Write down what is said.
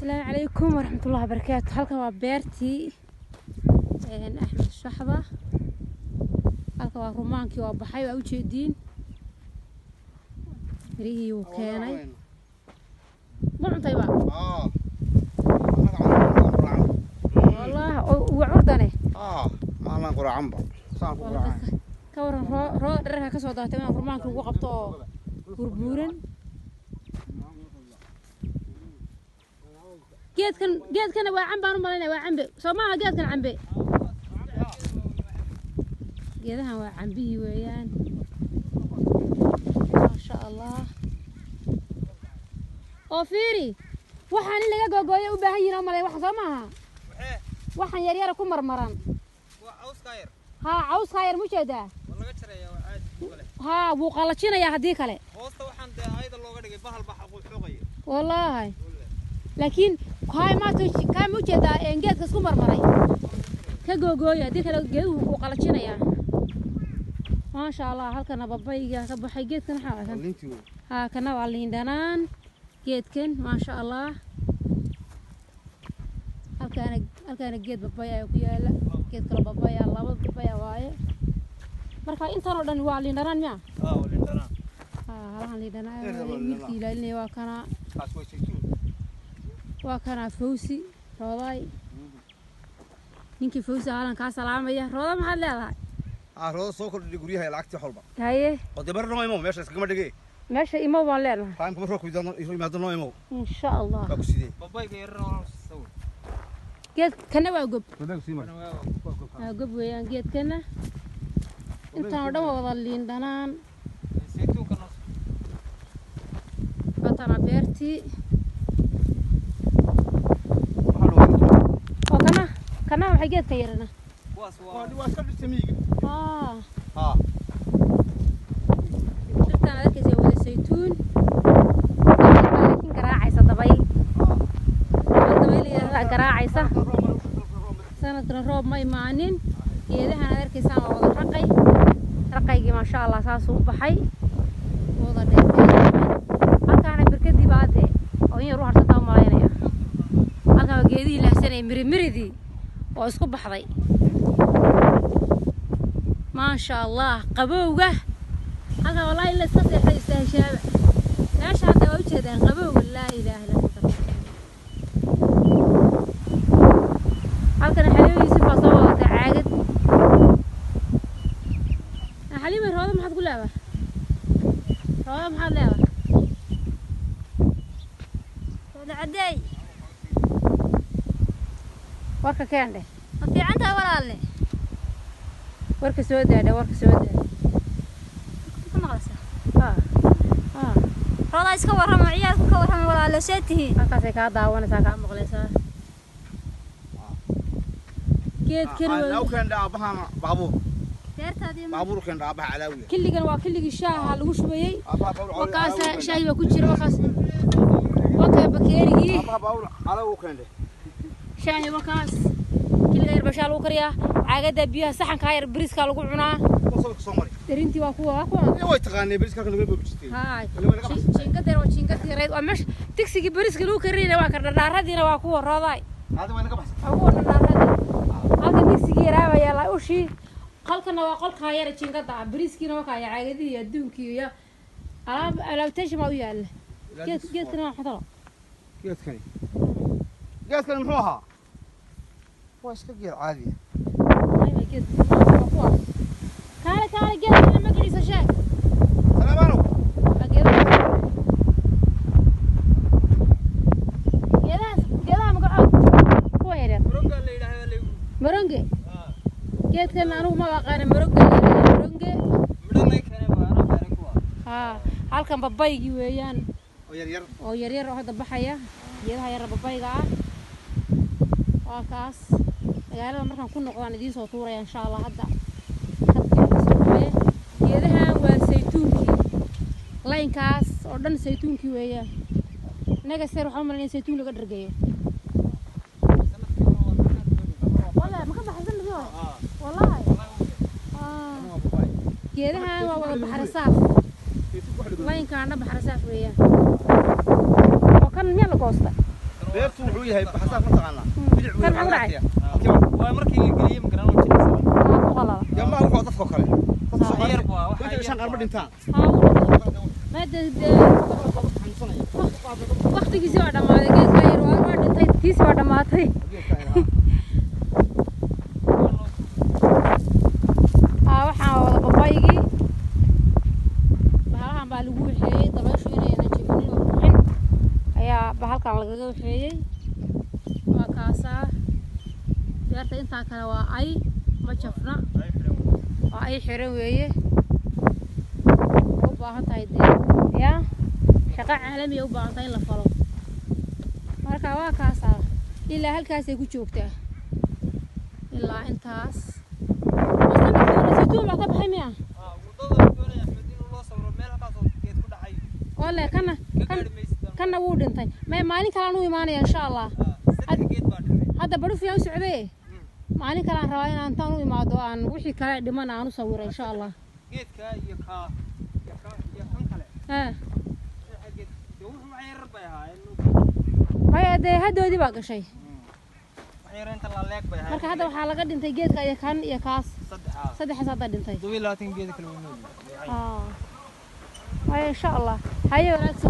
السلام عليكم ورحمة الله وبركاته. halkan waa beertii Axmed Shaxda. halkan waa rumaankii waa baxay waa u jeediin mirihii uu keenay ma cuntay ba والله وعردنه ما لنا قرعان با صار قرعان كورن رو درها ka soo daatay inaan rumaanka ugu qabto oo burbuuran geedkan waa cambaan u maleynaa waa cambe Soomaha geedkan cambe geedahan waa cambihi weeyaan ma sha Allah oo fiiri waxaan in laga googooyo u baahan yihiin malay wax Soomaha waxaan yar yar ku marmaran waa caws khayr caws khayr mujeeda laga jareeyaa waa caadi wuu qalajinayaa hadii kale hoosta waxaan ayda looga dhigay bahal xuqay wallahi laakiin كاي موجودة إنجاز كسكو مرمري كجوجويا دي كلا جوه وقلتشينيا ما شاء الله هالكنا بابايا كبحي جيت كنا حاجة ها كنا وعلين دنان جيت كن ما شاء الله هالكنا جيت بابايا وكيا لا جيت كلا بابايا الله بابايا واي مركا أنت ردن وعلين دنان ميا وعلين دنان وعلين دنان ملكي لأني وكنا وكان فوسي روضاي نينكي فوسي هالان كاسلامية روضا ما حد لها روضا سوكر اللي يقوليها لعكتي حلبة هاي قد برنا إمام ماشي اسكما دقي ماشي إمام ولا فاهم كم روك يدنا يمدنا إمام إن شاء الله بكسيدي باباي غير سوي جيت كنا واقب بكسيمر واقب ويان جيت كنا أنت نودم وضلين دنان سيتو كنا فترة بيرتي كنا وحاجات كيرنا واس كل سميق شفت أنا ذاك زي ولد الزيتون لكن قراعي صدبي قراعي صح سنة الروب ما يمانين كذا أنا ذاك سامع وضع رقي ما شاء الله ساسو بحي وضع ده أنا بركدي بعده أو يروح على سطح ملايين أنا جدي له سنة مريدي واسكو بحضي ما شاء الله قبوقه هذا والله إلا استطيع يستاهل شابع ليش هذا وجهه قبوق لا إله إلا الله هلكن حليم يوسف صوت عاقد حليم هذا ما حد يقول له هذا ما حد له هذا عدي ورك كان ده في عندها ولا لا ورك سوداء ده ورك سوداء كم غلسة والله يسكور هم عيال كور هم ولا لا شته هكذا كذا وانا ساكا مغلسة كيد كانوا لو كان ده أبها بابور دارت هذه بابور كان ده أبها علاوية كل كانوا كل الشاه على وش بيجي وكاس شاي وكتير وكاس وكا بكيري أبها بابور علاوي كان ده شاي وكاس كل غير بشال وكريا عقدة بيها سحن كاير بريس كالو قعنا وصلك سومري درينتي واكوا يا تغني بريس كانوا يقولوا بتشتي هاي شينكتر ريد ومش تكسي بريس كلو كرينا واكر داردينا واكوا رضاي هذا وين قبح أقول داردي هذا تكسي رابا يلا وشي قلكنا وقل خير شينكتر بريس كنا وكايا عقدة يدون كيا أنا تجمع وياه جيت كنا حضر جيت كان محوها واش كجير عادية أيوة جيت كاري جيت أنا ما قريت شيء سلام عليكم يلا مقعد كوير مرونجا اللي يلاه اللي مرونجي جيت كان أنا ما بقى مرونجي مرونجا كان أنا كوا halkan babaygi weeyaan oo yar yar oo hada baxaya geedaha yar babayga waa kaas magaalada markaan ku noqdaan idin soo tuuraya insha Allah hadda geedaha waa saytuunki laynkaas oo dhan saytuunki weeyaan naga sar waxa malan saytuun laga dhargeeyo wala ma ka baxsan biyo wallahi geedaha waa wada baxar saaf laynkaana baxar saaf weeyaan oo kan meel la goosta beertu wuxuu yahay xasaab ma taqaana bidix Kan maxaa ku dhacay? waa markii la geliyay ma garan jiray ku qalala jamaa wuxuu dadka kale yar baa waxa inta shan qarba dhintaan waqtigiisii waa dhammaaday geedka yar waa dhintay tiisi waa dhammaatay waxaan wada babaygii bahalahan baa lagu waxeeyey dabayshu inaynan jibinin oo bixin ayaa bahalkan lagaga waxeeyey waa kaasaa beerta intaan kale waa ay ma jafna waa ay xiran weeye u baahan tahay dee yaa shaqo caalamiya u baahan tahay in la falo marka waa kaasaa ilaa halkaasay ku joogtaa ilaa intaas saytuun baa ka baxay miya wale kana wuu dhintay maalin kalaan u imaanaya insha allah hadda bari fiican u socday maalin kalaan rabaa inaan intaan u imaado aan wixii kale dhiman aan u sawiro insha allah geedka iyo kan kale wuxuu yar bay ahaayeen maya dee haddoodii baa gashay inta la leeg bay ahaayeen marka hadda waxaa laga dhintay geedka iyo kan iyo kaas saddexaas hadda dhintay 22 geed kale weyn maya insha allah haye wanaagsan